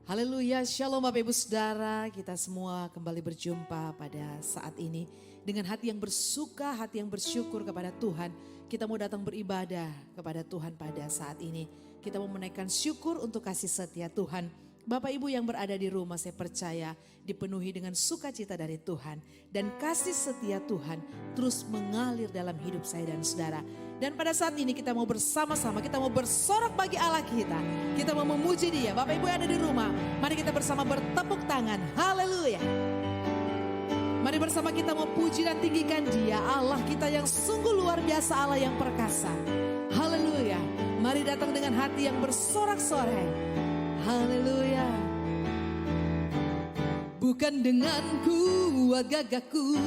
Haleluya, shalom Bapak Ibu Saudara, kita semua kembali berjumpa pada saat ini dengan hati yang bersuka, hati yang bersyukur kepada Tuhan. Kita mau datang beribadah kepada Tuhan pada saat ini. Kita mau menaikkan syukur untuk kasih setia Tuhan. Bapak Ibu yang berada di rumah, saya percaya dipenuhi dengan sukacita dari Tuhan. Dan kasih setia Tuhan terus mengalir dalam hidup saya dan saudara. Dan pada saat ini kita mau bersama-sama, kita mau bersorak bagi Allah kita. Kita mau memuji Dia. Bapak Ibu yang ada di rumah, mari kita bersama bertepuk tangan. Haleluya. Mari bersama kita mau puji dan tinggikan Dia, Allah kita yang sungguh luar biasa, Allah yang perkasa. Haleluya. Mari datang dengan hati yang bersorak-sorai. Haleluya. Bukan dengan kuat gagahku,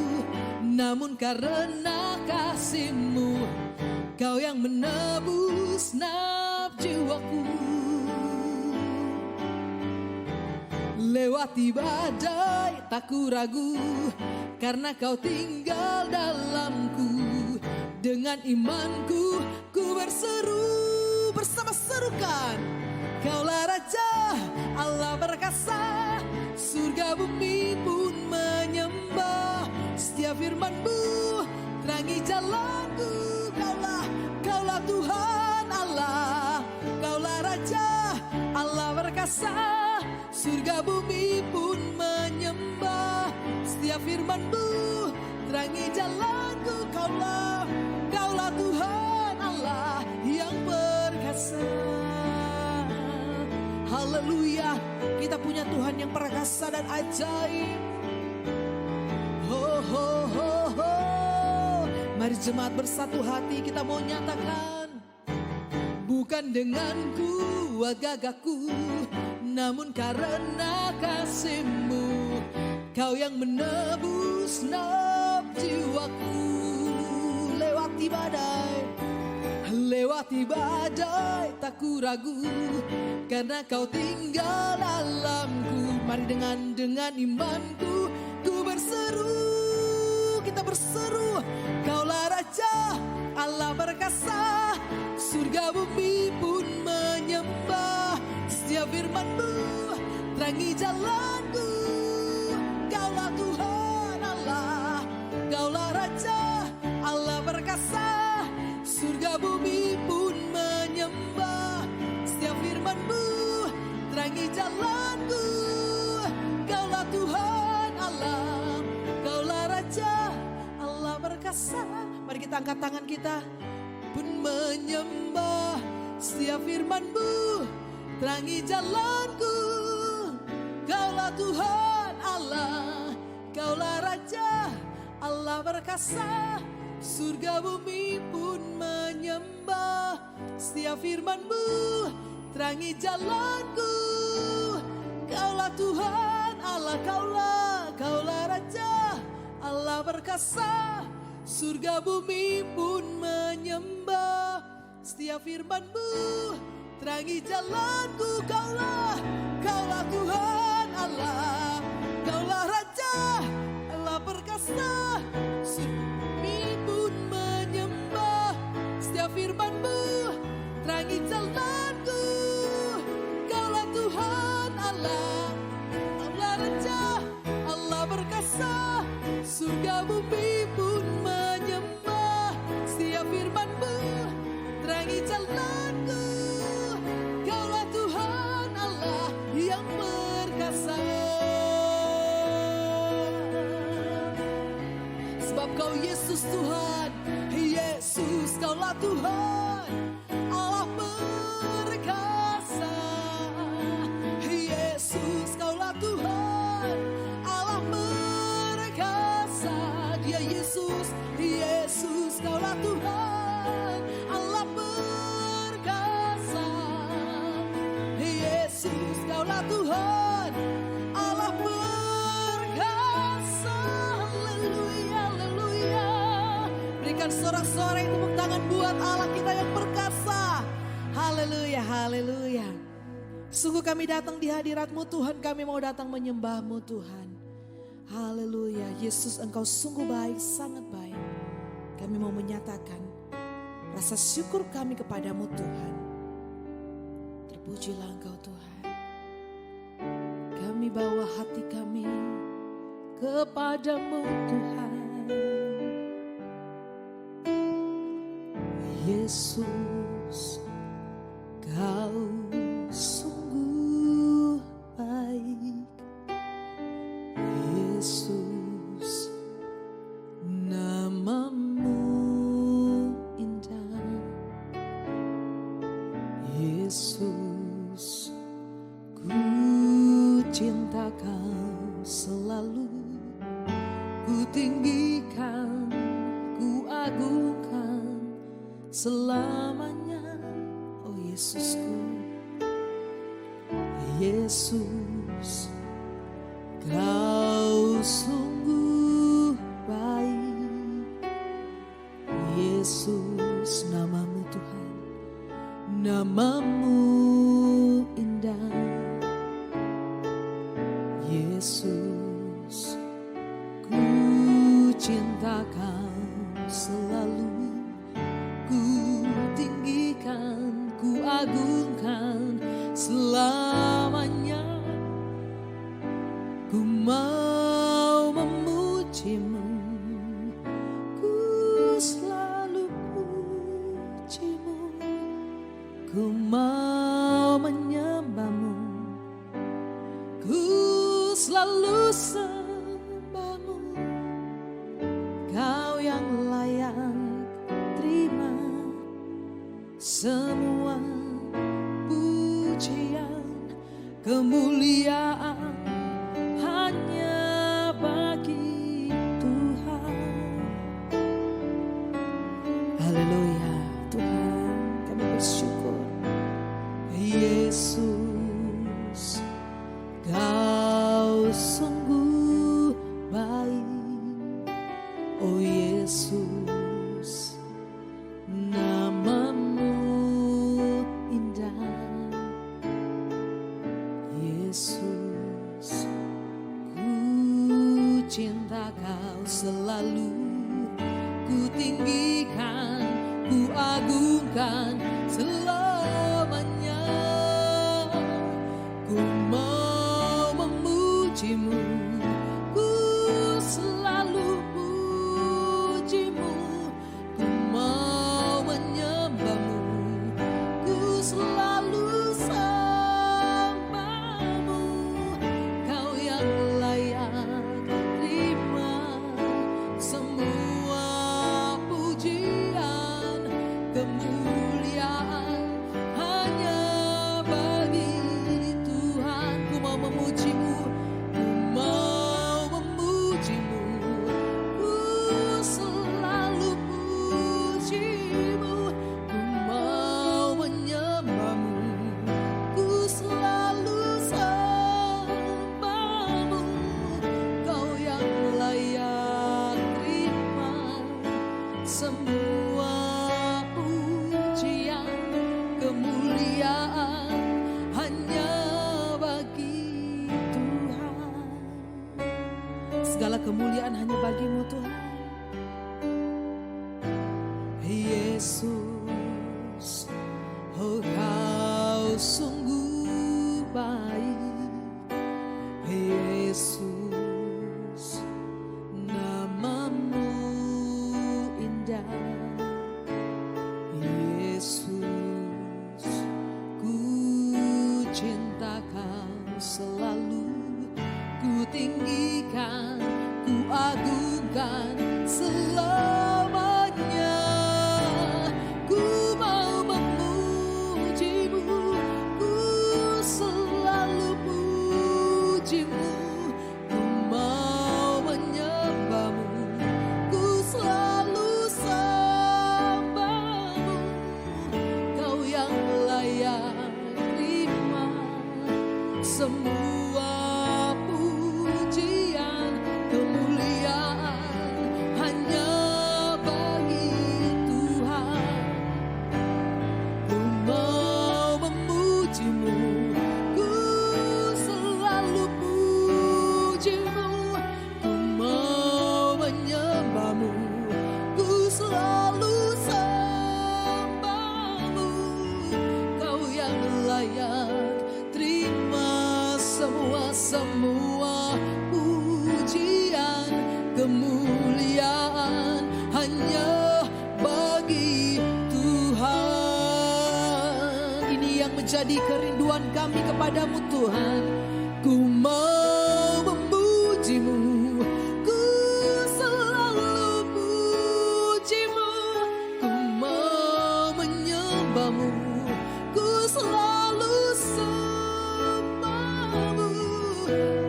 namun karena kasih-Mu, Kau yang menebus naf jiwaku. Lewati badai tak ku ragu, karena Kau tinggal dalamku. Dengan imanku ku berseru, bersama serukan, Kaulah Raja Allah perkasa, surga bumi pun menyembah. Setiap firman-Mu terangi jalanku. Kaulah Tuhan Allah, Kaulah Raja Allah perkasa, surga bumi pun menyembah. Setiap firman-Mu terangi jalanku. Kaulah Tuhan Allah yang perkasa. Haleluya, kita punya Tuhan yang perkasa dan ajaib. Ho ho ho ho. Mari jemaat bersatu hati kita mau nyatakan, bukan dengan kuat gagahku, namun karena kasih-Mu, Kau yang menebus naf jiwaku. Lewati badai tak ku ragu, karena Kau tinggal dalamku. Mari dengan imanku ku berseru, kita berseru, Kaulah Raja Allah perkasa, surga bumi pun menyembah. Setiap firman-Mu terangi jalanku. Kaulah Tuhan Allah, Kaulah Raja Allah perkasa, surga bumi pun menyembah. Setiap firman-Mu terangi jalanku. Kaulah Tuhan Allah, Kaulah Raja Allah perkasa. Mari kita angkat tangan kita pun menyembah. Setiap firman-Mu terangi jalanku. Kaulah Tuhan Allah, Kaulah Raja Allah perkasa, surga bumi pun menyembah. Setiap firman-Mu terangi jalanku. Kaulah Tuhan Allah, Kaulah Raja Allah perkasa, surga bumi pun menyembah. Setiap firman-Mu terangi jalanku. Kaulah Tuhan Allah, Kaulah Raja Allah perkasa, firman-Mu terangi jalanku. Kaulah Tuhan Allah, Kaulah Raja Allah perkasa, surga bumi pun menyembah. Setiap firman-Mu terangi jalanku. Kaulah Tuhan Allah yang perkasa. Sebab Kau Yesus Tuhan, Yesus Kaulah Tuhan Allah perkasa. Yesus Kaulah Tuhan Allah perkasa. Dia Yesus Kaulah Tuhan Allah perkasa. Yesus Kaulah Tuhan Allah perkasa. Haleluya, haleluya. Berikan sorak-sorai tepuk tangan buat Allah kita yang perkasa. Haleluya, haleluya. Sungguh kami datang di hadirat-Mu Tuhan, kami mau datang menyembah-Mu Tuhan. Haleluya, Yesus Engkau sungguh baik, sangat baik. Kami mau menyatakan rasa syukur kami kepadamu Tuhan. Terpujilah Engkau Tuhan. Kami bawa hati kami kepadamu Tuhan. Yesus, Kau sungguh baik. Yesus, namamu indah. Yesus, ku cinta Kau selalu. Ku tinggikan, ku agungkan selamanya. Oh Yesusku, Yesus, Kau sungguh baik. Yesus, namamu Tuhan, namamu indah. Yesus, ku cinta Kau selalu. Ku tinggikan, ku agungkan selamanya. Ku mau memujimu, ku selalu pujimu. Ku mau menyembahmu, ku selalu sembahmu. Kau yang layak terima semua pujian, kemuliaan hanya bagi Tuhan. Haleluya Tuhan, kami bersyukur. Yesus, Kau sungguh baik. Oh Yesus, namamu indah. Yesus, ku cinta Kau selalu. Ku tinggikan, ku agungkan selamanya. Ku mau memujimu, ku selalu pujimu. Ku mau menyembahmu, ku selalu sembahmu. Kau yang layak terima semua pujian, kemuliaan hanya bagi Tuhan. Ku mau memujimu, ku mau memujimu, ku selalu pujimu. Ku mau menyembahmu, ku selalu sembahmu. Kau yang layak terima semua pujian, kemuliaan hanya bagi Tuhan. Segala kemuliaan hanya bagimu Tuhan. Yesus, oh Kau sungguh baik. Yesus, namamu indah. Yesus, ku cinta Kau selalu. Ku tinggikan, ku agungkan selamanya. Ku mau memujimu, ku selalu pujimu. Ku mau menyembahmu, ku selalu sembahmu. Kau yang layak terima semua pujian, kemuliaan hanya bagi Tuhan. Ku mau memujimu, ku selalu pujimu. Ku mau menyembahmu, ku selalu sembahmu. Kau yang layak terima semua semua pujian, kemuliaan hanya bagi Tuhan. Ini yang menjadi kerinduan kami kepadamu Tuhan. Ku mau memujimu, ku selalu pujimu. Ku mau menyembahmu, ku selalu sembahmu.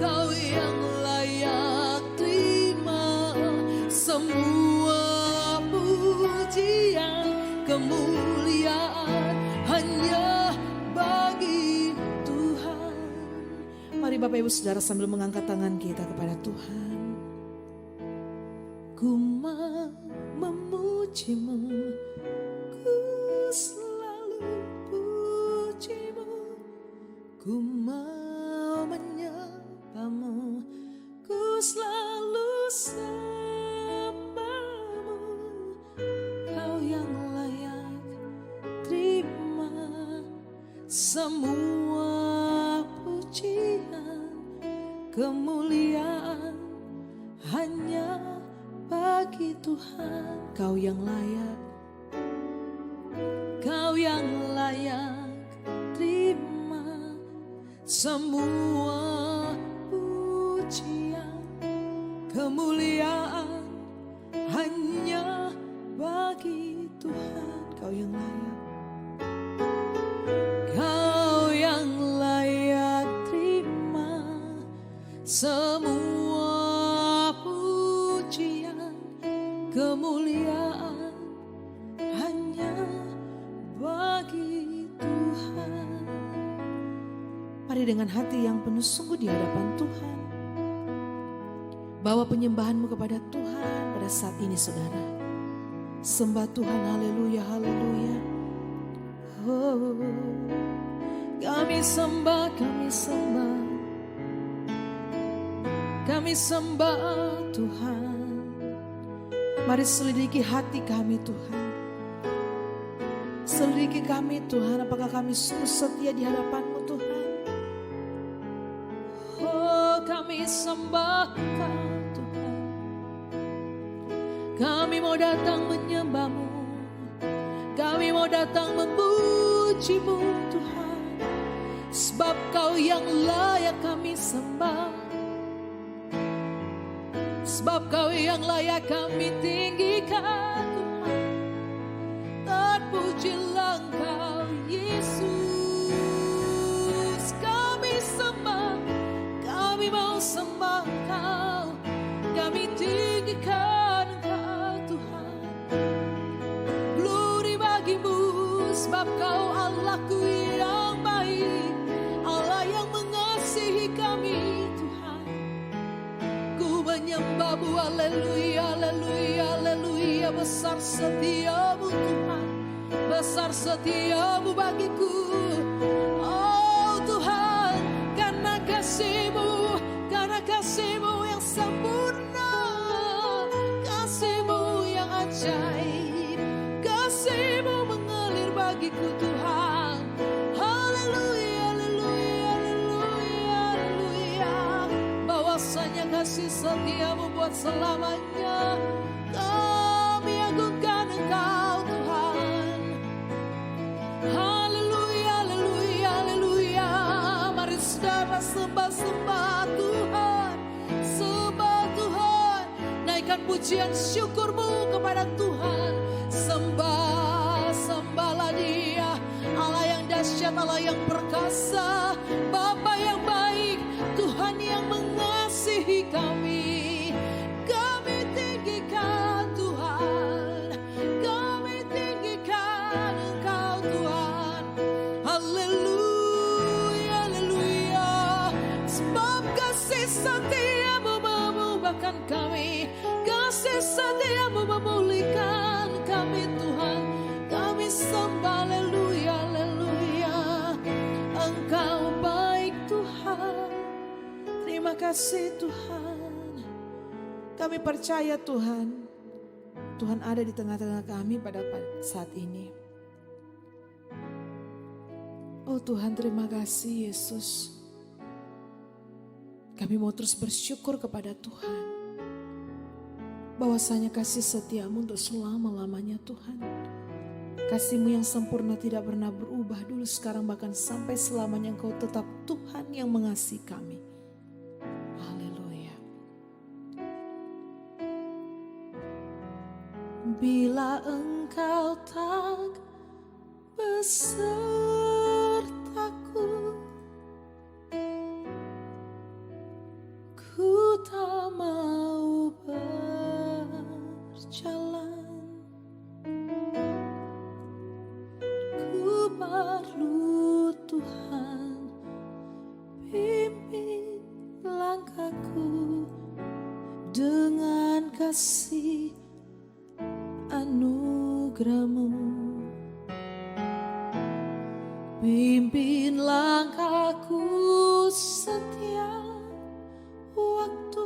Kau yang layak terima semua pujian, kemuliaan hanya bagi Tuhan. Mari Bapak Ibu Saudara sambil mengangkat tangan kita kepada Tuhan. Ku mau memujimu, ku selalu pujimu. Ku mau menyembahmu, ku selalu sembahmu. Kau yang layak terima semua pujian, kemuliaan hanya bagi Tuhan. Kau yang layak, Kau yang layak terima semua pujian, kemuliaan hanya bagi Tuhan. Kau yang layak, Kau yang layak terima semua pujian, kemuliaan hanya bagi Tuhan. Mari dengan hati yang penuh sungguh di hadapan Tuhan, bawa penyembahanmu kepada Tuhan pada saat ini saudara. Sembah Tuhan, haleluya, haleluya. Oh, kami sembah, kami sembah, kami sembah Tuhan. Mari selidiki hati kami Tuhan. Selidiki kami Tuhan, apakah kami sungguh setia di hadapan-Mu Tuhan. Oh, kami sembah Kau Tuhan. Kami mau datang menyembah-Mu, kami mau datang memuji-Mu Tuhan. Sebab Kau yang layak kami sembah, sebab Kau yang layak kami tinggikan Tuhan. Terpujilah Engkau Yesus. Kami sembah, kami mau sembah Kau, kami tinggikan Engkau Tuhan. Glory bagimu, sebab Kau Allahku yang baik, Allah yang mengasihi kami Tuhan. Ku menyembah-Mu, haleluya, haleluya, haleluya. Besar setiamu Tuhan, besar setiamu bagiku. Oh Tuhan, karena kasih-Mu yang sempurna, kasih-Mu yang ajaib, kasih-Mu mengalir bagiku Tuhan. Haleluya, haleluya, haleluya, haleluya. Bahwasanya kasih setiamu buat selamanya. Kami agungkan Engkau Tuhan. Haleluya, haleluya, haleluya. Mari saudara sembah Tuhan, sembah Tuhan. Naikkan pujian syukur-Mu kepada Tuhan. Sembahlah Dia, Allah yang dahsyat, Allah yang perkasa, Bapa yang baik, Tuhan yang mengasihi kami. Kami tinggikan Tuhan, kami tinggikan Engkau Tuhan. Haleluya, haleluya. Sebab kasih setia-Mu memubahkan kami, kasih setia-Mu memulihkan kami Tuhan. Kami sembah, haleluya, haleluya. Engkau baik Tuhan. Terima kasih Tuhan. Kami percaya Tuhan, Tuhan ada di tengah-tengah kami pada saat ini. Oh Tuhan, terima kasih Yesus. Kami mau terus bersyukur kepada Tuhan. Bahwasanya kasih setiamu untuk selama-lamanya Tuhan. Kasih-Mu yang sempurna tidak pernah berubah dulu, sekarang, bahkan sampai selamanya. Engkau tetap Tuhan yang mengasihi kami. Haleluya. Bila Engkau tak besertaku, ku tak mau berjalan. Ku perlu Tuhan pimpin langkahku dengan kasih anugerah-Mu. Pimpin langkahku setiap waktu,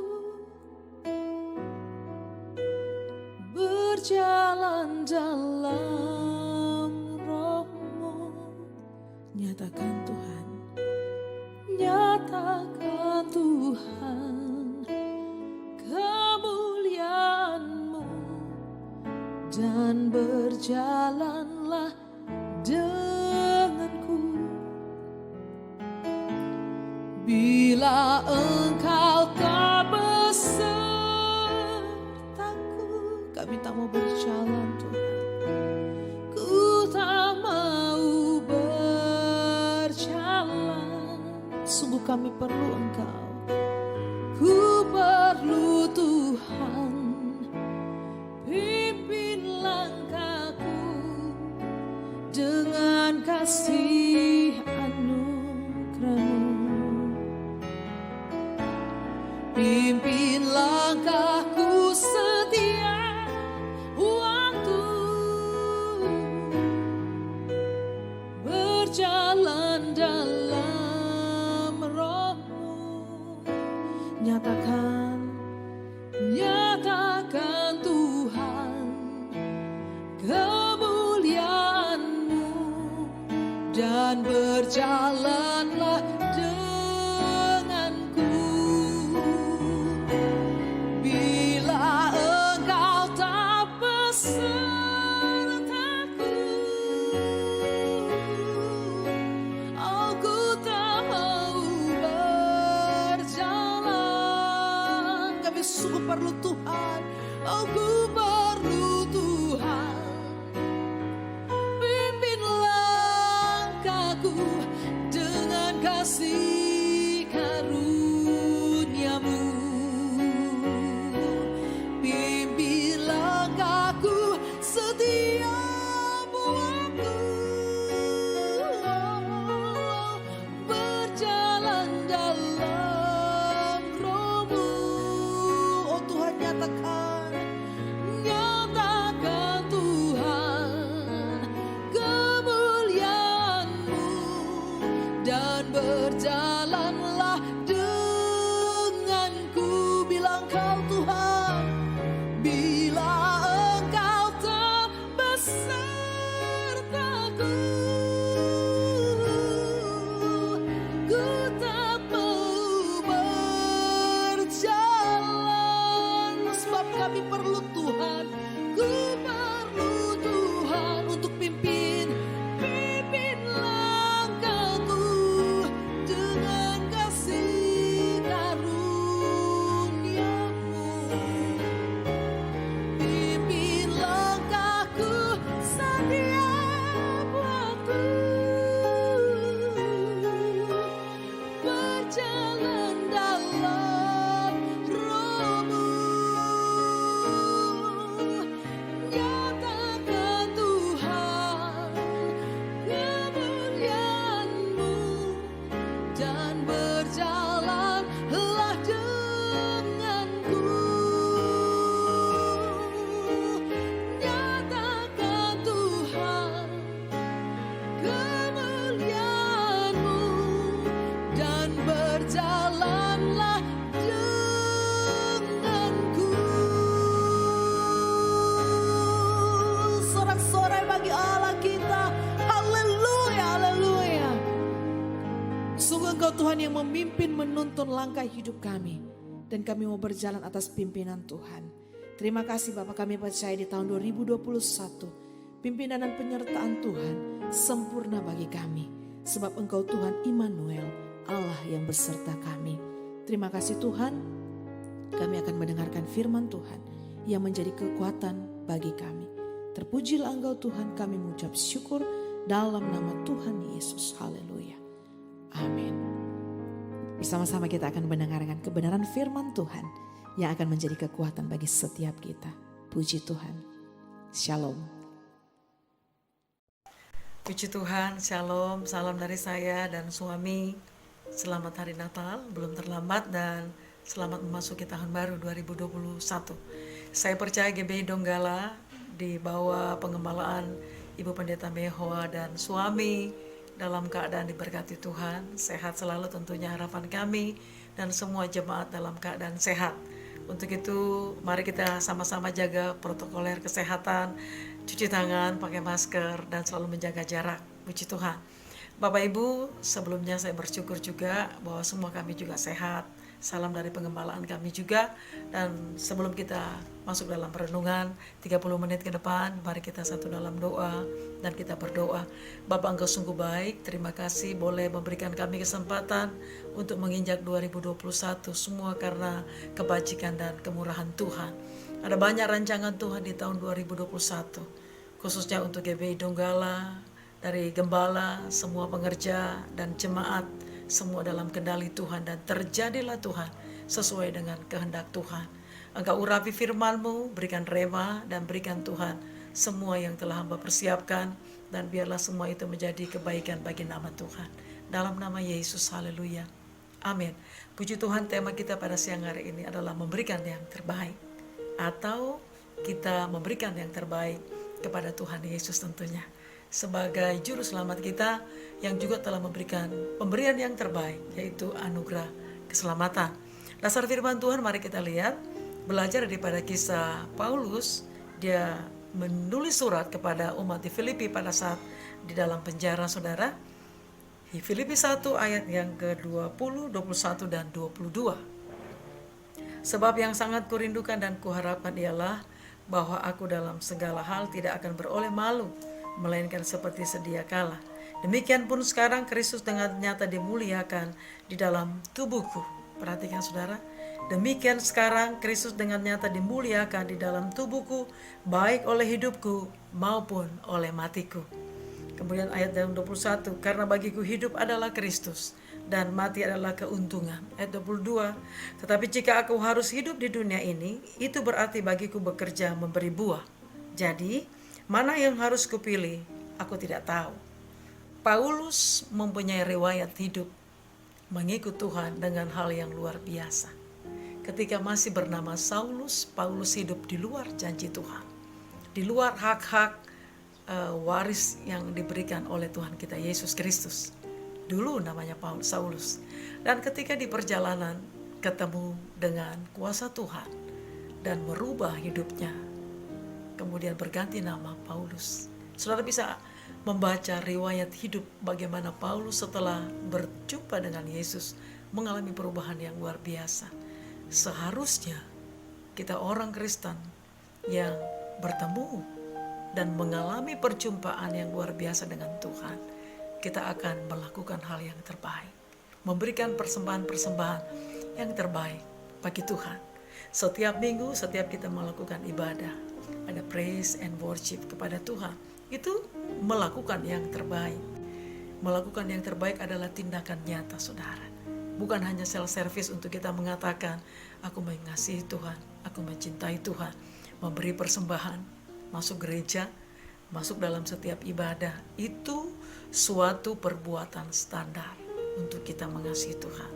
berjalan dalam Roh-Mu. Nyatakan Tuhan, nyatakan Tuhan kemuliaan-Mu, dan berjalanlah denganku. Bila Engkau tak besertaku, kami tak mau berjalan Tuhan. Ku tak mau berjalan. Sungguh kami perlu Engkau. Ku perlu Tuhan, pimpin langkahku dengan kasih anugerah-Mu. Pimpin langkahku setiap waktu, berjalan dalam Roh-Mu. Nyatakan, nyatakan Tuhan kemuliaan-Mu, dan berjalanlah denganku. Bila Engkau tak besertaku, aku tak mau berjalan. Kami sungguh perlu Tuhan, aku perlu Tuhan. Pimpin langkahku dengan kasih karunia-Mu. Pimpin langkahku setiap waktu, berjalan dalam Roh-Mu. Oh Tuhan, nyatakan, nyatakan Tuhan kemuliaan-Mu, dan berjalanlah denganku. Bilang Kau Tuhan, bila Engkau tak besertaku, ku tak mau berjalan. Sebab kami perlu Tuhan, ku perlu Tuhan untuk pimpin langkahku dengan kasih Engkau Tuhan yang memimpin menuntun langkah hidup kami. Dan kami mau berjalan atas pimpinan Tuhan. Terima kasih Bapak, kami percaya di tahun 2021 pimpinan dan penyertaan Tuhan sempurna bagi kami. Sebab Engkau Tuhan Immanuel, Allah yang berserta kami. Terima kasih Tuhan, kami akan mendengarkan firman Tuhan yang menjadi kekuatan bagi kami. Terpujilah Engkau Tuhan, kami mengucap syukur dalam nama Tuhan Yesus. Haleluya. Amin. Bersama-sama kita akan mendengarkan kebenaran firman Tuhan yang akan menjadi kekuatan bagi setiap kita. Puji Tuhan. Shalom. Puji Tuhan, shalom, salam dari saya dan suami. Selamat Hari Natal, belum terlambat, dan selamat memasuki tahun baru 2021. Saya percaya GBI Donggala di bawah pengembalaan Ibu Pendeta Mehoa dan suami dalam keadaan diberkati Tuhan, sehat selalu tentunya harapan kami, dan semua jemaat dalam keadaan sehat. Untuk itu mari kita sama-sama jaga protokoler kesehatan, cuci tangan, pakai masker, dan selalu menjaga jarak. Puji Tuhan. Bapak Ibu, sebelumnya saya bersyukur juga bahwa semua kami juga sehat. Salam dari pengembalaan kami juga. Dan sebelum kita masuk dalam renungan 30 menit ke depan, mari kita satu dalam doa dan kita berdoa. Bapa, Engkau sungguh baik, terima kasih boleh memberikan kami kesempatan untuk menginjak 2021, semua karena kebajikan dan kemurahan Tuhan. Ada banyak rancangan Tuhan di tahun 2021, khususnya untuk GBI Donggala, dari gembala, semua pengerja dan jemaat, semua dalam kendali Tuhan, dan terjadilah Tuhan sesuai dengan kehendak Tuhan. Engkau urapi firman-Mu, berikan rema dan berikan Tuhan semua yang telah Hamba persiapkan, dan biarlah semua itu menjadi kebaikan bagi nama Tuhan. Dalam nama Yesus, haleluya. Amin. Puji Tuhan, tema kita pada siang hari ini adalah memberikan yang terbaik, atau kita memberikan yang terbaik kepada Tuhan Yesus tentunya. Sebagai juru selamat kita yang juga telah memberikan pemberian yang terbaik, yaitu anugerah keselamatan. Dasar firman Tuhan mari kita lihat, belajar daripada kisah Paulus. Dia menulis surat kepada umat di Filipi pada saat di dalam penjara, saudara. Di Filipi 1 ayat yang ke-20, 21 dan 22. Sebab yang sangat kurindukan dan kuharapkan ialah bahwa aku dalam segala hal tidak akan beroleh malu, melainkan seperti sedia kala. Demikian pun sekarang Kristus dengan nyata dimuliakan di dalam tubuhku. Perhatikan saudara, demikian sekarang Kristus dengan nyata dimuliakan di dalam tubuhku, baik oleh hidupku maupun oleh matiku. Kemudian ayat yang 21, karena bagiku hidup adalah Kristus dan mati adalah keuntungan. Ayat 22, tetapi jika aku harus hidup di dunia ini, itu berarti bagiku bekerja memberi buah. Jadi mana yang harus kupilih, aku tidak tahu. Paulus mempunyai riwayat hidup mengikut Tuhan dengan hal yang luar biasa. Ketika masih bernama Saulus, Paulus hidup di luar janji Tuhan, di luar hak-hak waris yang diberikan oleh Tuhan kita Yesus Kristus. Dulu namanya Saulus. Dan ketika di perjalanan ketemu dengan kuasa Tuhan dan merubah hidupnya, kemudian berganti nama Paulus. Saudara bisa membaca riwayat hidup bagaimana Paulus setelah berjumpa dengan Yesus mengalami perubahan yang luar biasa. Seharusnya kita orang Kristen yang bertemu dan mengalami perjumpaan yang luar biasa dengan Tuhan, kita akan melakukan hal yang terbaik, memberikan persembahan-persembahan yang terbaik bagi Tuhan. Setiap minggu, setiap kita melakukan ibadah, ada praise and worship kepada Tuhan, itu melakukan yang terbaik. Melakukan yang terbaik adalah tindakan nyata, saudara. Bukan hanya self-service untuk kita mengatakan, aku mengasihi Tuhan, aku mencintai Tuhan, memberi persembahan, masuk gereja, masuk dalam setiap ibadah. Itu suatu perbuatan standar untuk kita mengasihi Tuhan.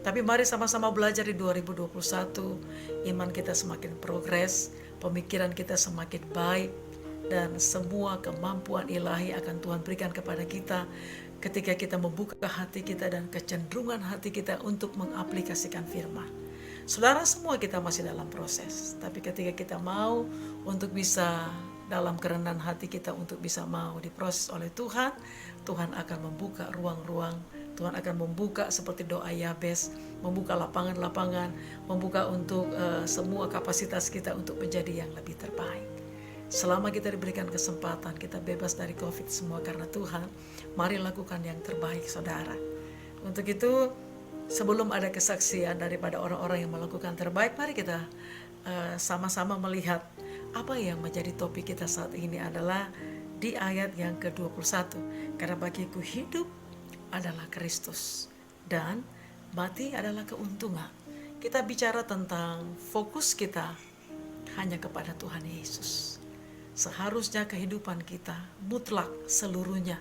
Tapi mari sama-sama belajar di 2021, iman kita semakin progres, pemikiran kita semakin baik, dan semua kemampuan ilahi akan Tuhan berikan kepada kita ketika kita membuka hati kita dan kecenderungan hati kita untuk mengaplikasikan firman. Saudara, semua kita masih dalam proses, tapi ketika kita mau untuk bisa dalam kerendahan hati kita untuk bisa mau diproses oleh Tuhan, Tuhan akan membuka ruang-ruang, Tuhan akan membuka seperti doa Yabes, membuka lapangan-lapangan, membuka untuk semua kapasitas kita untuk menjadi yang lebih terbaik. Selama kita diberikan kesempatan, kita bebas dari COVID semua karena Tuhan, mari lakukan yang terbaik saudara. Untuk itu, sebelum ada kesaksian daripada orang-orang yang melakukan terbaik, mari kita sama-sama melihat apa yang menjadi topik kita saat ini adalah di ayat yang ke-21. Karena bagiku hidup adalah Kristus dan mati adalah keuntungan. Kita bicara tentang fokus kita hanya kepada Tuhan Yesus. Seharusnya kehidupan kita mutlak seluruhnya,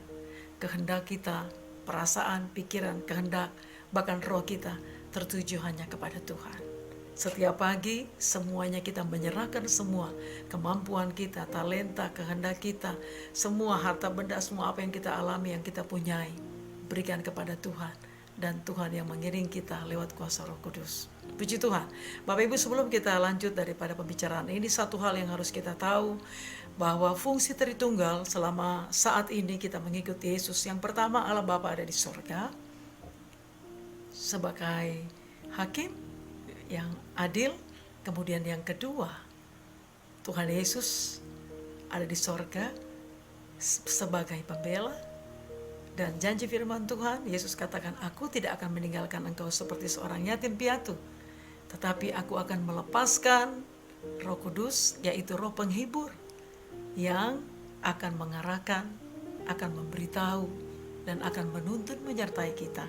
kehendak kita, perasaan, pikiran, kehendak, bahkan roh kita tertuju hanya kepada Tuhan. Setiap pagi semuanya kita menyerahkan semua kemampuan kita, talenta, kehendak kita, semua harta benda, semua apa yang kita alami, yang kita punyai, berikan kepada Tuhan. Dan Tuhan yang mengiring kita lewat kuasa Roh Kudus. Puji Tuhan. Bapak Ibu, sebelum kita lanjut daripada pembicaraan ini, satu hal yang harus kita tahu, bahwa fungsi Tritunggal selama saat ini kita mengikuti Yesus. Yang pertama, Allah Bapa ada di surga sebagai hakim yang adil. Kemudian yang kedua, Tuhan Yesus ada di surga sebagai pembela. Dan janji firman Tuhan, Yesus katakan, aku tidak akan meninggalkan engkau seperti seorang yatim piatu, tetapi aku akan melepaskan Roh Kudus, yaitu Roh Penghibur, yang akan mengarahkan, akan memberitahu, dan akan menuntun menyertai kita,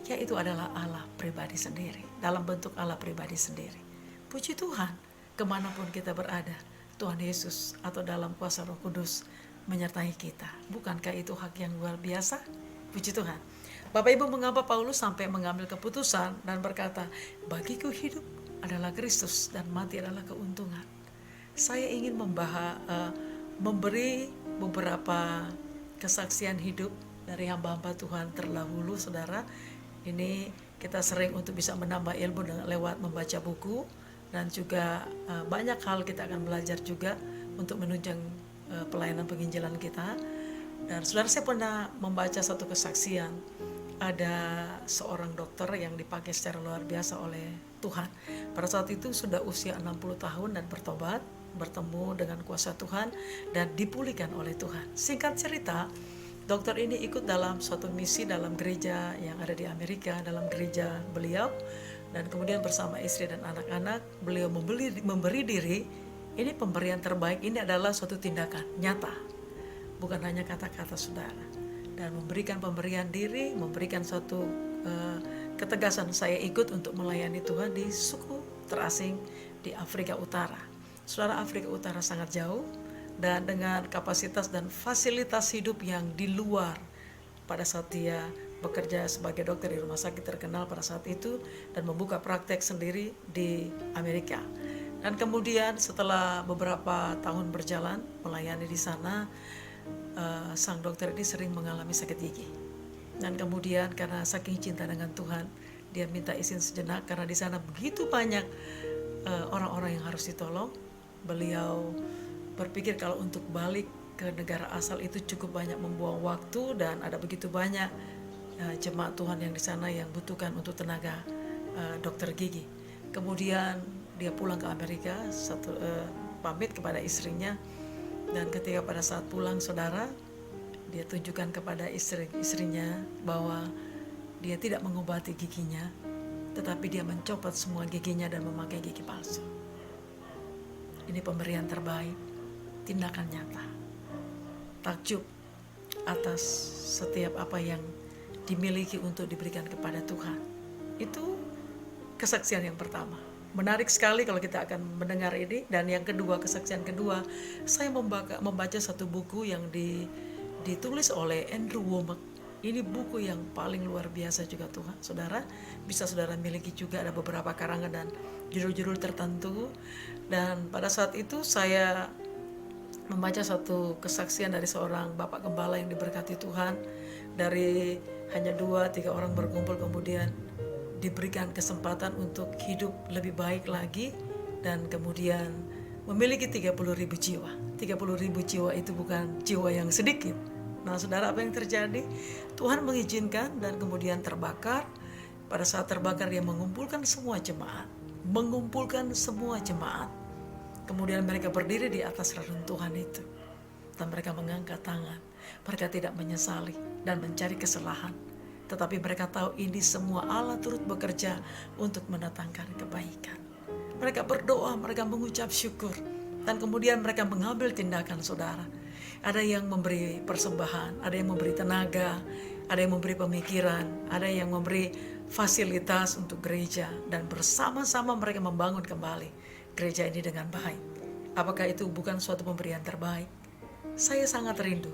yaitu adalah Allah pribadi sendiri, dalam bentuk Allah pribadi sendiri. Puji Tuhan, kemanapun kita berada, Tuhan Yesus atau dalam kuasa Roh Kudus menyertai kita. Bukankah itu hak yang luar biasa? Puji Tuhan. Bapak Ibu, mengapa Paulus sampai mengambil keputusan dan berkata, bagiku hidup adalah Kristus dan mati adalah keuntungan. Saya ingin memberi beberapa kesaksian hidup dari hamba-hamba Tuhan terdahulu, saudara. Ini kita sering untuk bisa menambah ilmu dengan lewat membaca buku, dan juga banyak hal kita akan belajar juga untuk menunjang pelayanan penginjilan kita. Dan saudara, saya pernah membaca satu kesaksian. Ada seorang dokter yang dipakai secara luar biasa oleh Tuhan. Pada saat itu sudah usia 60 tahun dan bertobat, bertemu dengan kuasa Tuhan dan dipulihkan oleh Tuhan. Singkat cerita, dokter ini ikut dalam suatu misi dalam gereja yang ada di Amerika, dalam gereja beliau, dan kemudian bersama istri dan anak-anak beliau memberi diri. Ini pemberian terbaik, ini adalah suatu tindakan nyata, bukan hanya kata-kata saudara. Dan memberikan pemberian diri, memberikan suatu ketegasan, saya ikut untuk melayani Tuhan di suku terasing di Afrika Utara. Saudara, Afrika Utara sangat jauh, dan dengan kapasitas dan fasilitas hidup yang di luar. Pada saat dia bekerja sebagai dokter di rumah sakit terkenal pada saat itu, dan membuka praktek sendiri di Amerika. Dan kemudian setelah beberapa tahun berjalan melayani di sana, sang dokter ini sering mengalami sakit gigi. Dan kemudian karena saking cinta dengan Tuhan, dia minta izin sejenak karena di sana begitu banyak orang-orang yang harus ditolong. Beliau berpikir kalau untuk balik ke negara asal itu cukup banyak membuang waktu, dan ada begitu banyak jemaat Tuhan yang di sana yang butuhkan untuk tenaga dokter gigi. Kemudian dia pulang ke Amerika, pamit kepada istrinya, dan ketika pada saat pulang, saudara, dia tunjukkan kepada istrinya bahwa dia tidak mengobati giginya, tetapi dia mencopot semua giginya dan memakai gigi palsu. Ini pemberian terbaik, tindakan nyata. Takjub atas setiap apa yang dimiliki untuk diberikan kepada Tuhan. Itu kesaksian yang pertama. Menarik sekali kalau kita akan mendengar ini. Dan yang kedua, kesaksian kedua, saya membaca satu buku yang ditulis oleh Andrew Wommack. Ini buku yang paling luar biasa juga, Tuhan. Saudara, bisa saudara miliki juga, ada beberapa karangan dan judul-judul tertentu. Dan pada saat itu saya membaca satu kesaksian dari seorang bapak gembala yang diberkati Tuhan. Dari hanya 2-3 orang berkumpul, kemudian diberikan kesempatan untuk hidup lebih baik lagi, dan kemudian memiliki 30.000 jiwa. 30.000 jiwa itu bukan jiwa yang sedikit, Nah saudara, apa yang terjadi? Tuhan mengizinkan dan kemudian terbakar. Pada saat terbakar dia mengumpulkan semua jemaat. Kemudian mereka berdiri di atas reruntuhan itu. Dan mereka mengangkat tangan. Mereka tidak menyesali dan mencari kesalahan. Tetapi mereka tahu ini semua Allah turut bekerja untuk mendatangkan kebaikan. Mereka berdoa, mereka mengucap syukur. Dan kemudian mereka mengambil tindakan saudara. Ada yang memberi persembahan, ada yang memberi tenaga, ada yang memberi pemikiran, ada yang memberi fasilitas untuk gereja. Dan bersama-sama mereka membangun kembali gereja ini dengan baik. Apakah itu bukan suatu pemberian terbaik? Saya sangat rindu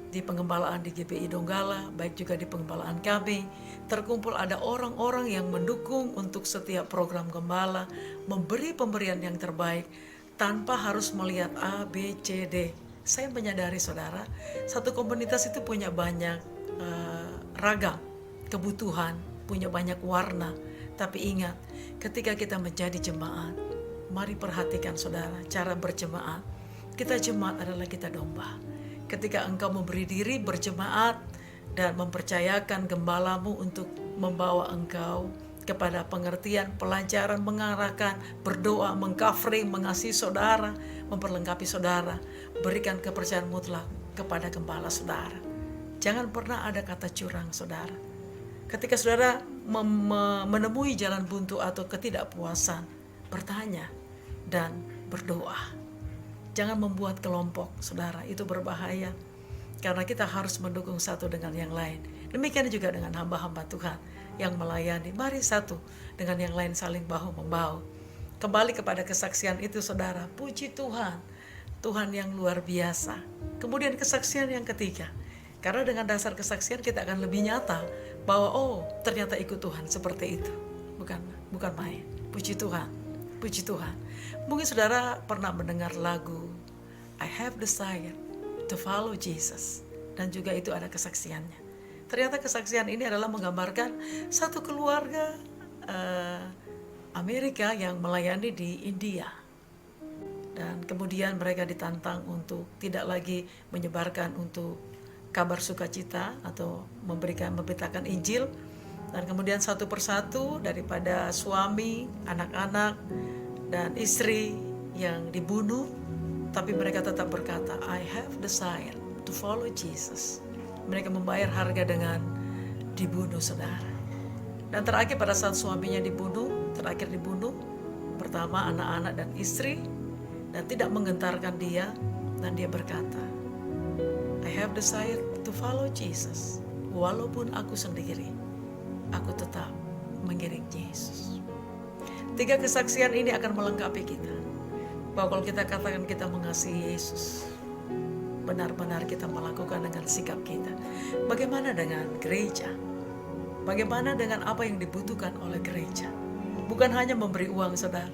di pengembalaan di GPI Donggala, baik juga di pengembalaan kami, terkumpul ada orang-orang yang mendukung untuk setiap program gembala, memberi pemberian yang terbaik tanpa harus melihat A, B, C, D. Saya menyadari saudara, satu komunitas itu punya banyak ragam kebutuhan, punya banyak warna. Tapi ingat, ketika kita menjadi jemaat, mari perhatikan saudara, cara berjemaat. Kita jemaat adalah kita domba. Ketika engkau memberi diri berjemaat dan mempercayakan gembalamu untuk membawa engkau kepada pengertian, pelajaran, mengarahkan, berdoa, mengcovering, mengasihi saudara, memperlengkapi saudara, berikan kepercayaan mutlak kepada gembala saudara. Jangan pernah ada kata curang saudara. Ketika saudara menemui jalan buntu atau ketidakpuasan, bertanya dan berdoa. Jangan membuat kelompok, saudara, itu berbahaya. Karena kita harus mendukung satu dengan yang lain. Demikian juga dengan hamba-hamba Tuhan yang melayani. Mari satu dengan yang lain saling bahu-membahu. Kembali kepada kesaksian itu, saudara. Puji Tuhan, Tuhan yang luar biasa. Kemudian kesaksian yang ketiga. Karena dengan dasar kesaksian kita akan lebih nyata bahwa ternyata ikut Tuhan seperti itu. Bukan main. Puji Tuhan. Puji Tuhan. Mungkin saudara pernah mendengar lagu I have decided to follow Jesus. Dan juga itu ada kesaksiannya. Ternyata kesaksian ini adalah menggambarkan satu keluarga Amerika yang melayani di India. Dan kemudian mereka ditantang untuk tidak lagi menyebarkan untuk kabar sukacita atau memberitakan Injil. Dan kemudian satu persatu daripada suami, anak-anak, dan istri yang dibunuh. Tapi mereka tetap berkata, I have decided to follow Jesus. Mereka membayar harga dengan dibunuh saudara. Dan terakhir pada saat suaminya terakhir dibunuh. Pertama anak-anak dan istri. Dan tidak menggentarkan dia. Dan dia berkata, I have decided to follow Jesus. Walaupun aku sendiri, aku tetap mengiring Yesus. 3 kesaksian ini akan melengkapi kita. Bahwa kalau kita katakan kita mengasihi Yesus, benar-benar kita melakukan dengan sikap kita. Bagaimana dengan gereja? Bagaimana dengan apa yang dibutuhkan oleh gereja? Bukan hanya memberi uang saudara,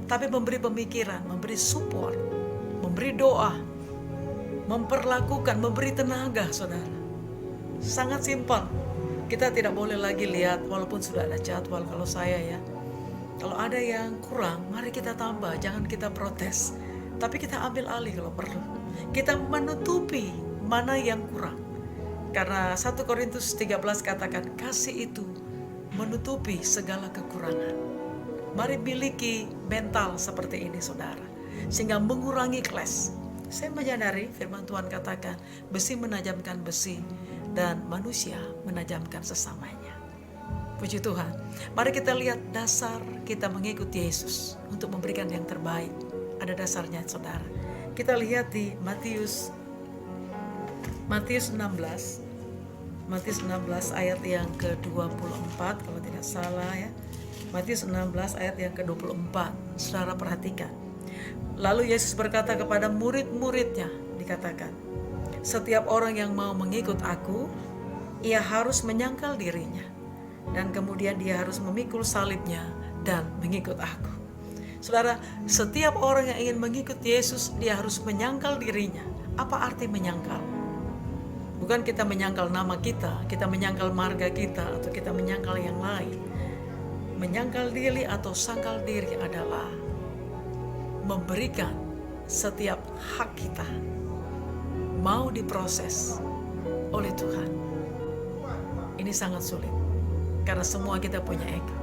tapi memberi pemikiran, memberi support, memberi doa, memperlakukan, memberi tenaga saudara. Sangat simpel. Kita tidak boleh lagi lihat walaupun sudah ada jadwal. Kalau saya kalau ada yang kurang, mari kita tambah. Jangan kita protes, tapi kita ambil alih kalau perlu. Kita menutupi mana yang kurang. Karena 1 Korintus 13 katakan, kasih itu menutupi segala kekurangan. Mari miliki mental seperti ini saudara, sehingga mengurangi clash. Saya menyadari firman Tuhan katakan, besi menajamkan besi dan manusia menajamkan sesamanya. Puji Tuhan. Mari kita lihat dasar kita mengikuti Yesus untuk memberikan yang terbaik. Ada dasarnya saudara. Kita lihat di Matius 16. Matius 16 ayat yang ke-24 kalau tidak salah ya. Matius 16 ayat yang ke-24. Saudara perhatikan. Lalu Yesus berkata kepada murid-muridnya, dikatakan, setiap orang yang mau mengikut aku, ia harus menyangkal dirinya. Dan kemudian dia harus memikul salibnya dan mengikut aku. Saudara, setiap orang yang ingin mengikut Yesus, dia harus menyangkal dirinya. Apa arti menyangkal? Bukan kita menyangkal nama kita menyangkal marga kita, atau kita menyangkal yang lain. Menyangkal diri atau sangkal diri adalah memberikan setiap hak kita. Mau diproses, oleh Tuhan. Ini sangat sulit karena semua kita punya ego.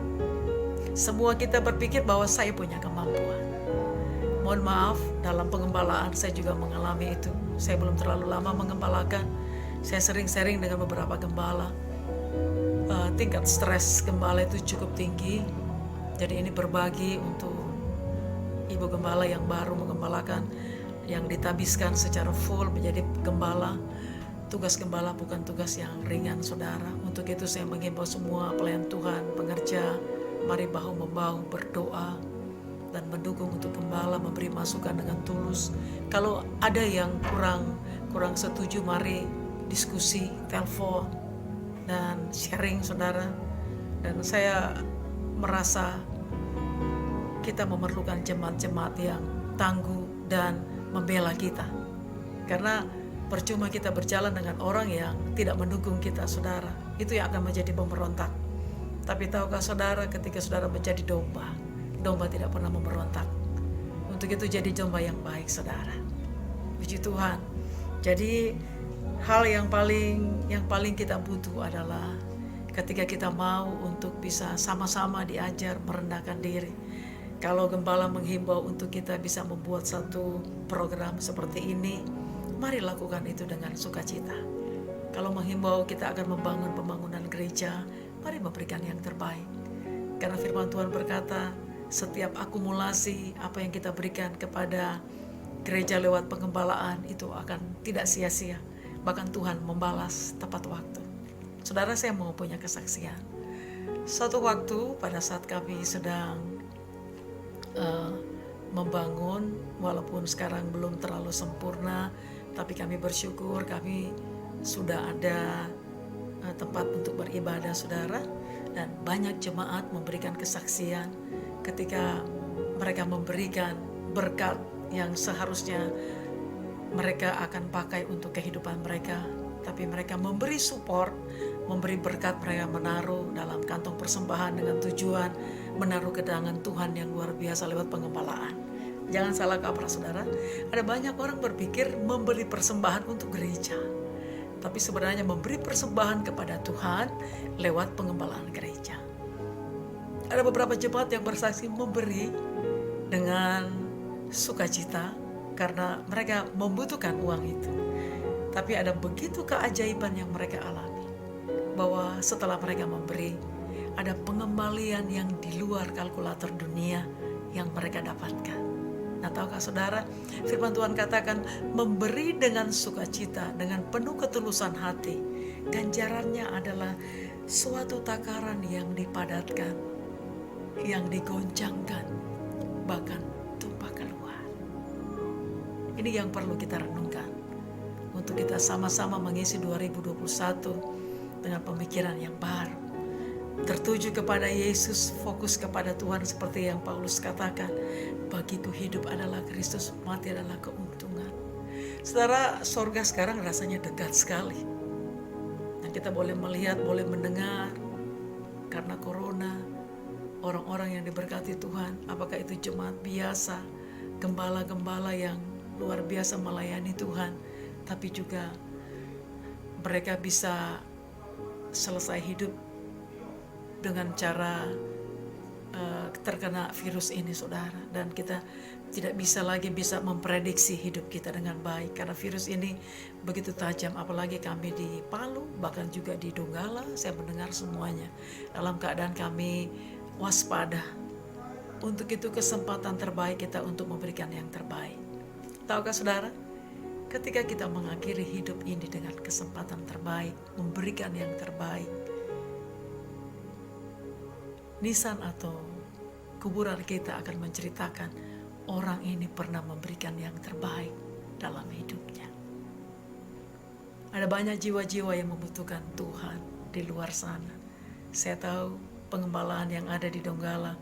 Semua kita berpikir bahwa saya punya kemampuan. Mohon maaf, dalam pengembalaan saya juga mengalami itu. Saya belum terlalu lama mengembalakan. Saya sering sharing dengan beberapa gembala. Tingkat stres gembala itu cukup tinggi. Jadi ini berbagi untuk ibu gembala yang baru mengembalakan, yang ditabiskan secara full menjadi gembala. Tugas gembala bukan tugas yang ringan, saudara. Untuk itu saya menghimbau semua pelayan Tuhan, pengerja, mari bahu-membahu berdoa dan mendukung untuk gembala, memberi masukan dengan tulus. Kalau ada yang kurang setuju, mari diskusi, telepon, dan sharing, saudara. Dan saya merasa kita memerlukan jemaat-jemaat yang tangguh dan membela kita. Karena percuma kita berjalan dengan orang yang tidak mendukung kita, saudara. Itu yang akan menjadi pemberontak. Tapi tahukah saudara, ketika saudara menjadi domba, domba tidak pernah memberontak. Untuk itu jadi domba yang baik, saudara. Puji Tuhan. Jadi hal yang paling kita butuh adalah ketika kita mau untuk bisa sama-sama diajar merendahkan diri. Kalau gembala menghimbau untuk kita bisa membuat satu program seperti ini, mari lakukan itu dengan sukacita. Kalau menghimbau kita akan membangun pembangunan gereja, mari memberikan yang terbaik. Karena firman Tuhan berkata, setiap akumulasi apa yang kita berikan kepada gereja lewat pengembalaan itu akan tidak sia-sia. Bahkan Tuhan membalas tepat waktu. Saudara, saya mau punya kesaksian. Suatu waktu pada saat kami sedang membangun, walaupun sekarang belum terlalu sempurna, tapi kami bersyukur kami sudah ada tempat untuk beribadah, saudara. Dan banyak jemaat memberikan kesaksian ketika mereka memberikan berkat yang seharusnya mereka akan pakai untuk kehidupan mereka, tapi mereka memberi support, memberi berkat, mereka menaruh dalam kantong persembahan dengan tujuan menaruh kedatangan Tuhan yang luar biasa lewat pengembalaan. Jangan salah kaprah, saudara. Ada banyak orang berpikir memberi persembahan untuk gereja, tapi sebenarnya memberi persembahan kepada Tuhan lewat pengembalaan gereja. Ada beberapa jemaat yang bersaksi memberi dengan sukacita karena mereka membutuhkan uang itu. Tapi ada begitu keajaiban yang mereka alami, bahwa setelah mereka memberi, ada pengembalian yang di luar kalkulator dunia yang mereka dapatkan. Nah, tahukah saudara, firman Tuhan katakan memberi dengan sukacita, dengan penuh ketulusan hati, ganjarannya adalah suatu takaran yang dipadatkan, yang digoncangkan, bahkan tumpah keluar. Ini yang perlu kita renungkan untuk kita sama-sama mengisi 2021 dengan pemikiran yang baru, tertuju kepada Yesus, fokus kepada Tuhan seperti yang Paulus katakan, bagiku hidup adalah Kristus, mati adalah keuntungan. Saudara, sorga sekarang rasanya dekat sekali. Dan kita boleh melihat, boleh mendengar, karena corona, orang-orang yang diberkati Tuhan, apakah itu jemaat biasa, gembala-gembala yang luar biasa melayani Tuhan, tapi juga mereka bisa selesai hidup dengan cara terkena virus ini, saudara. Dan kita tidak bisa lagi memprediksi hidup kita dengan baik karena virus ini begitu tajam. Apalagi kami di Palu, bahkan juga di Donggala, saya mendengar semuanya dalam keadaan kami waspada. Untuk itu kesempatan terbaik kita untuk memberikan yang terbaik. Tahukah saudara, ketika kita mengakhiri hidup ini dengan kesempatan terbaik, memberikan yang terbaik, nisan atau kuburan kita akan menceritakan orang ini pernah memberikan yang terbaik dalam hidupnya. Ada banyak jiwa-jiwa yang membutuhkan Tuhan di luar sana. Saya tahu pengembalaan yang ada di Donggala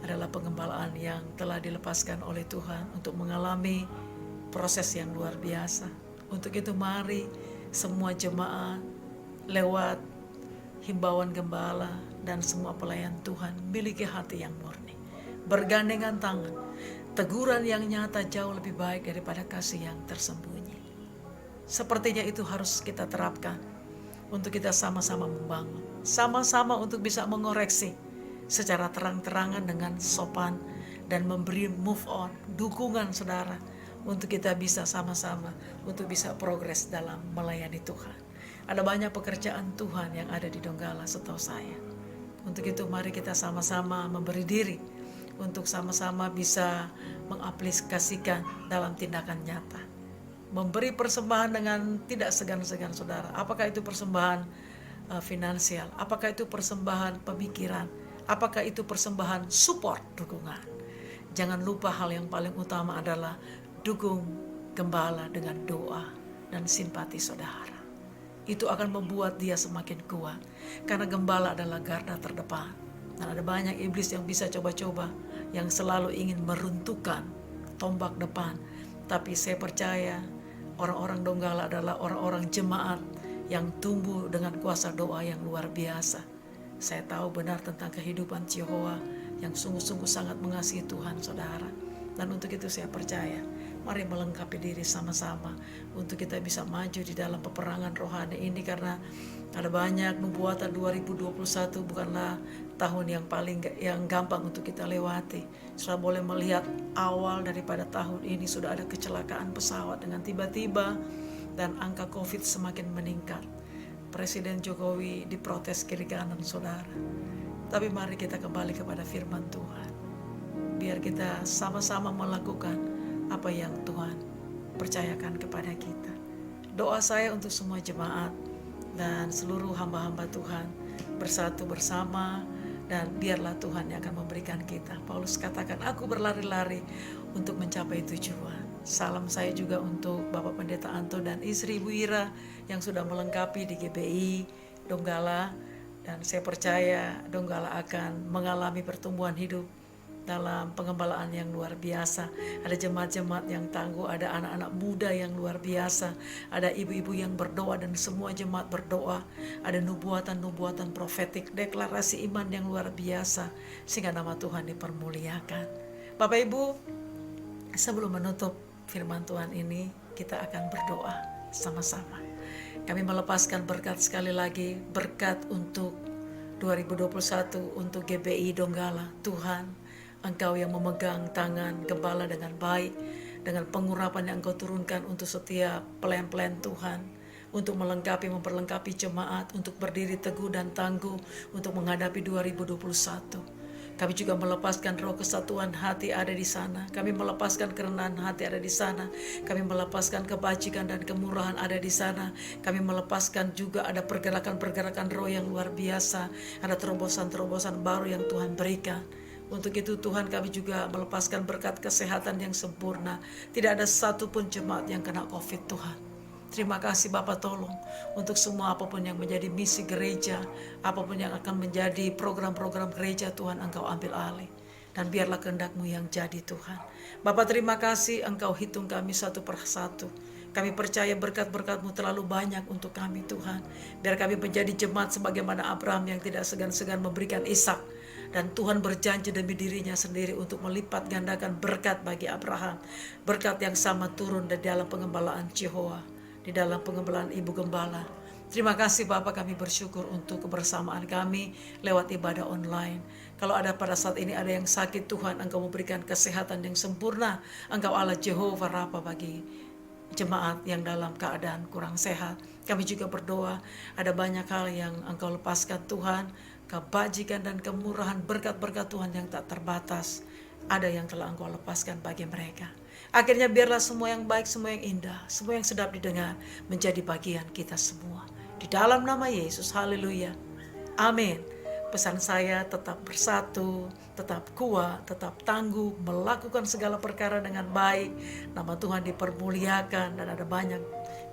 adalah pengembalaan yang telah dilepaskan oleh Tuhan untuk mengalami proses yang luar biasa. Untuk itu mari semua jemaat lewat himbauan gembala dan semua pelayan Tuhan miliki hati yang murni, bergandengan tangan. Teguran yang nyata jauh lebih baik daripada kasih yang tersembunyi. Sepertinya itu harus kita terapkan untuk kita sama-sama membangun, sama-sama untuk bisa mengoreksi secara terang-terangan dengan sopan dan memberi move on, dukungan saudara untuk kita bisa sama-sama untuk bisa progres dalam melayani Tuhan. Ada banyak pekerjaan Tuhan yang ada di Donggala setahu saya. Untuk itu mari kita sama-sama memberi diri untuk sama-sama bisa mengaplikasikan dalam tindakan nyata. Memberi persembahan dengan tidak segan-segan saudara. Apakah itu persembahan finansial, apakah itu persembahan pemikiran, apakah itu persembahan support, dukungan. Jangan lupa hal yang paling utama adalah dukung gembala dengan doa dan simpati saudara. Itu akan membuat dia semakin kuat, karena gembala adalah garda terdepan. Dan ada banyak iblis yang bisa coba-coba, yang selalu ingin meruntuhkan tombak depan. Tapi saya percaya orang-orang Donggala adalah orang-orang jemaat yang tumbuh dengan kuasa doa yang luar biasa. Saya tahu benar tentang kehidupan Cihoa yang sungguh-sungguh sangat mengasihi Tuhan saudara. Dan untuk itu saya percaya, mari melengkapi diri sama-sama untuk kita bisa maju di dalam peperangan rohani ini, karena ada banyak nubuatan. 2021 bukanlah tahun yang gampang untuk kita lewati. Sudah boleh melihat awal daripada tahun ini sudah ada kecelakaan pesawat dengan tiba-tiba, dan angka COVID semakin meningkat. Presiden Jokowi diprotes kiri kanan saudara. Tapi mari kita kembali kepada firman Tuhan. Biar kita sama-sama melakukan apa yang Tuhan percayakan kepada kita. Doa saya untuk semua jemaat dan seluruh hamba-hamba Tuhan bersatu bersama, dan biarlah Tuhan yang akan memberikan kita. Paulus katakan, aku berlari-lari untuk mencapai tujuan. Salam saya juga untuk Bapak Pendeta Anto dan istri Ibu Ira yang sudah melengkapi di GBI Donggala. Dan saya percaya Donggala akan mengalami pertumbuhan hidup dalam pengembalaan yang luar biasa. Ada jemaat-jemaat yang tangguh, ada anak-anak muda yang luar biasa, ada ibu-ibu yang berdoa dan semua jemaat berdoa, ada nubuatan-nubuatan profetik, deklarasi iman yang luar biasa, sehingga nama Tuhan dipermuliakan. Bapak Ibu, sebelum menutup firman Tuhan ini, kita akan berdoa sama-sama. Kami melepaskan berkat sekali lagi, berkat untuk 2021 untuk GBI Donggala. Tuhan, Engkau yang memegang tangan gembala dengan baik, dengan pengurapan yang Engkau turunkan untuk setiap pelayan-pelayan Tuhan, untuk memperlengkapi jemaat, untuk berdiri teguh dan tangguh, untuk menghadapi 2021. Kami juga melepaskan roh kesatuan hati ada di sana. Kami melepaskan kerendahan hati ada di sana. Kami melepaskan kebajikan dan kemurahan ada di sana. Kami melepaskan juga ada pergerakan-pergerakan roh yang luar biasa. Ada terobosan-terobosan baru yang Tuhan berikan. Untuk itu Tuhan, kami juga melepaskan berkat kesehatan yang sempurna. Tidak ada satupun jemaat yang kena COVID Tuhan. Terima kasih Bapak, tolong untuk semua apapun yang menjadi misi gereja, apapun yang akan menjadi program-program gereja, Tuhan Engkau ambil alih. Dan biarlah kehendak-Mu yang jadi Tuhan. Bapak, terima kasih Engkau hitung kami satu persatu. Kami percaya berkat-berkat-Mu terlalu banyak untuk kami Tuhan. Biar kami menjadi jemaat sebagaimana Abraham yang tidak segan-segan memberikan Ishak. Dan Tuhan berjanji demi dirinya sendiri untuk melipat gandakan berkat bagi Abraham. Berkat yang sama turun di dalam pengembalaan Cihoa, di dalam pengembalaan Ibu Gembala. Terima kasih Bapak, kami bersyukur untuk kebersamaan kami lewat ibadah online. Kalau ada pada saat ini ada yang sakit, Tuhan Engkau memberikan kesehatan yang sempurna. Engkau Allah Jehovah Rafa bagi jemaat yang dalam keadaan kurang sehat. Kami juga berdoa, ada banyak hal yang Engkau lepaskan Tuhan, kebajikan dan kemurahan, berkat-berkat Tuhan yang tak terbatas, ada yang telah Engkau lepaskan bagi mereka. Akhirnya biarlah semua yang baik, semua yang indah, semua yang sedap didengar menjadi bagian kita semua. Di dalam nama Yesus, haleluya, amin. Pesan saya, tetap bersatu, tetap kuat, tetap tangguh, melakukan segala perkara dengan baik. Nama Tuhan dipermuliakan dan ada banyak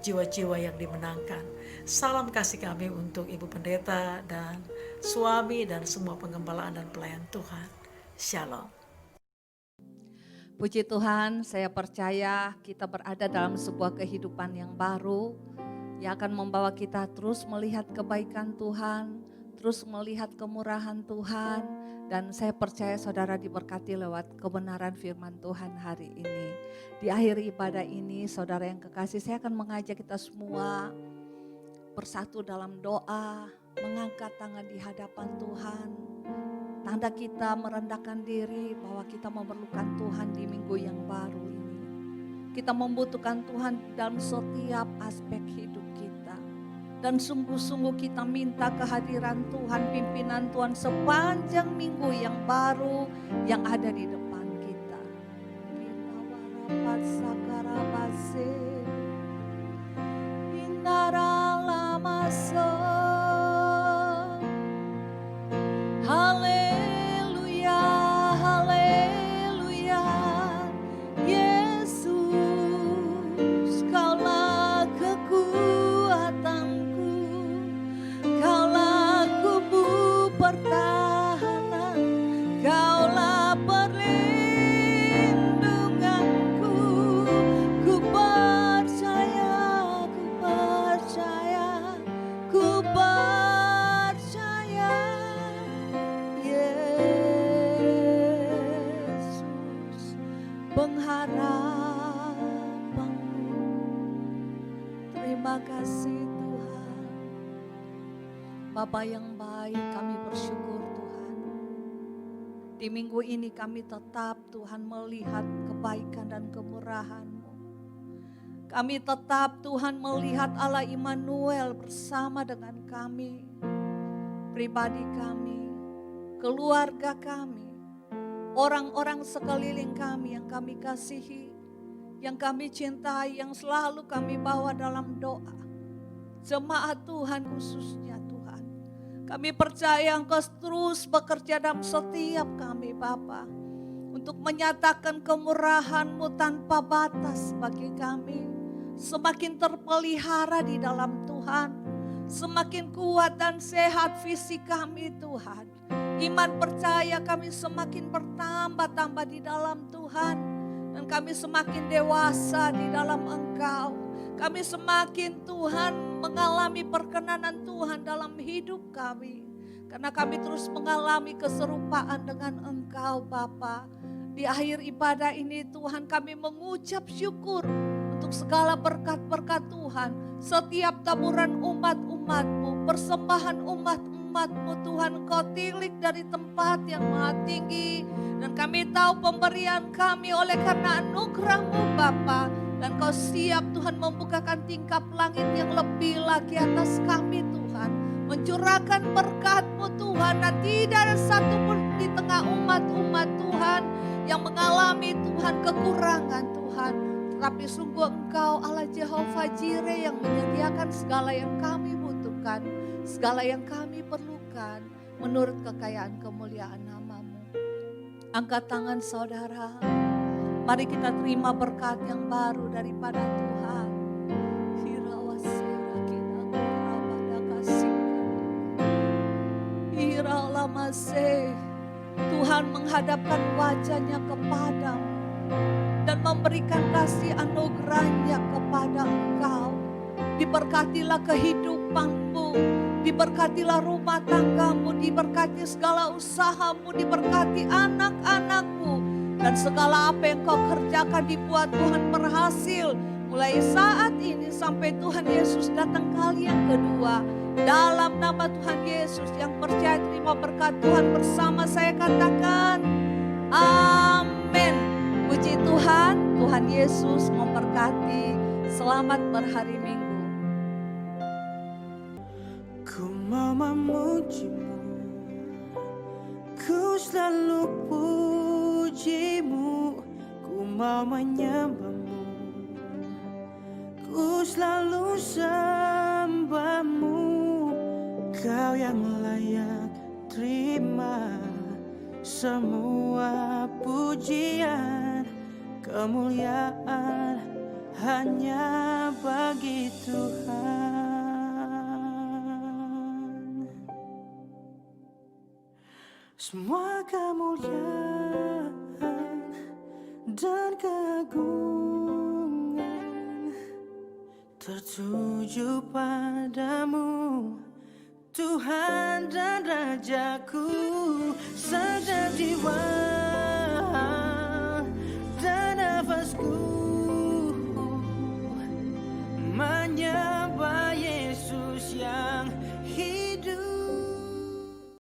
jiwa-jiwa yang dimenangkan. Salam kasih kami untuk Ibu Pendeta dan suami dan semua pengembalaan dan pelayan Tuhan. Shalom. Puji Tuhan, saya percaya kita berada dalam sebuah kehidupan yang baru yang akan membawa kita terus melihat kebaikan Tuhan, terus melihat kemurahan Tuhan. Dan saya percaya saudara diberkati lewat kebenaran firman Tuhan hari ini. Di akhir ibadah ini saudara yang kekasih, saya akan mengajak kita semua bersatu dalam doa, mengangkat tangan di hadapan Tuhan. Tanda kita merendahkan diri bahwa kita memerlukan Tuhan di minggu yang baru ini. Kita membutuhkan Tuhan dalam setiap aspek hidup kita. Dan sungguh-sungguh kita minta kehadiran Tuhan, pimpinan Tuhan sepanjang minggu yang baru yang ada di depan kita. Haleluya, haleluya, Yesus, Kaulah kekuatanku, Kaulah kubu pertahanan, Kaulah perlindunganku. Ku percaya, ku percaya, ku percaya, Yesus, pengharapanku. Terima kasih Tuhan. Bapa yang baik, kami bersyukur Tuhan. Di minggu ini kami tetap Tuhan melihat kebaikan dan kemurahan-Mu. Kami tetap Tuhan melihat Allah Immanuel bersama dengan kami. Pribadi kami, keluarga kami, orang-orang sekeliling kami yang kami kasihi, yang kami cintai, yang selalu kami bawa dalam doa. Jemaat Tuhan khususnya Tuhan. Kami percaya Engkau terus bekerja dalam setiap kami Bapa. Untuk menyatakan kemurahan-Mu tanpa batas bagi kami. Semakin terpelihara di dalam Tuhan. Semakin kuat dan sehat fisik kami Tuhan. Iman percaya kami semakin bertambah-tambah di dalam Tuhan. Dan kami semakin dewasa di dalam Engkau. Kami semakin Tuhan mengalami perkenanan Tuhan dalam hidup kami. Karena kami terus mengalami keserupaan dengan Engkau Bapa. Di akhir ibadah ini Tuhan kami mengucap syukur untuk segala berkat-berkat Tuhan. Setiap taburan umat-umat-Mu, persembahan umat-umat-Mu Tuhan, Engkau tilik dari tempat yang maha tinggi. Dan kami tahu pemberian kami oleh karena anugerah-Mu Bapa. Dan Kau siap Tuhan membukakan tingkap langit yang lebih lagi atas kami Tuhan. Mencurahkan berkat-Mu Tuhan. Dan tidak ada satu pun di tengah umat-umat Tuhan yang mengalami Tuhan kekurangan Tuhan. Tetapi sungguh Engkau Allah Jehovah Jireh yang menyediakan segala yang kami butuhkan. Segala yang kami perlukan menurut kekayaan kemuliaan nama-Mu. Angkat tangan saudara. Mari kita terima berkat yang baru daripada Tuhan. Tuhan menghadapkan wajahnya kepadamu dan memberikan kasih anugerahnya kepada engkau. Diberkatilah kehidupanmu, diberkatilah rumah tanggamu, diberkati segala usahamu, diberkati anak-anakmu. Dan segala apa yang kau kerjakan dibuat Tuhan berhasil. Mulai saat ini sampai Tuhan Yesus datang kali yang kedua. Dalam nama Tuhan Yesus yang percaya terima berkat Tuhan bersama saya katakan amin. Puji Tuhan, Tuhan Yesus memberkati. Selamat berhari Minggu. Ku mau memujimu, ku selalu pujimu, ku mau menyembahmu, ku selalu sembahmu. Kau yang layak terima semua pujian, kemuliaan hanya bagi Tuhan. Semua kemuliaan dan keagungan tertuju padamu Tuhan dan Rajaku, segenap jiwa